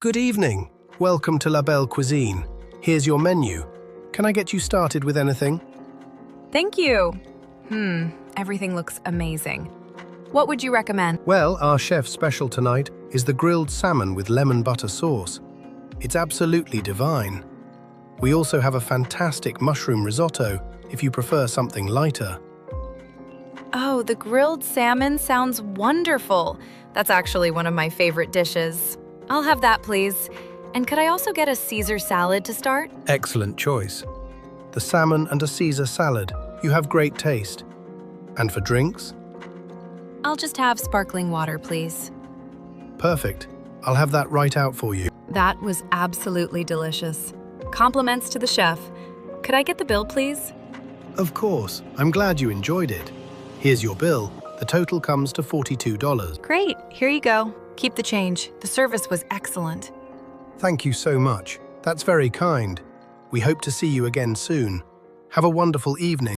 Good evening. Welcome to La Belle Cuisine. Here's your menu. Can I get you started with anything? Thank you. Everything looks amazing. What would you recommend? Well, our chef's special tonight is the grilled salmon with lemon butter sauce. It's absolutely divine. We also have a fantastic mushroom risotto if you prefer something lighter. Oh, the grilled salmon sounds wonderful. That's actually one of my favorite dishes. I'll have that, please. And could I also get a Caesar salad to start? Excellent choice. The salmon and a Caesar salad. You have great taste. And for drinks? I'll just have sparkling water, please. Perfect. I'll have that right out for you. That was absolutely delicious. Compliments to the chef. Could I get the bill, please? Of course. I'm glad you enjoyed it. Here's your bill. The total comes to $42. Great, here you go. Keep the change. The service was excellent. Thank you so much. That's very kind. We hope to see you again soon. Have a wonderful evening.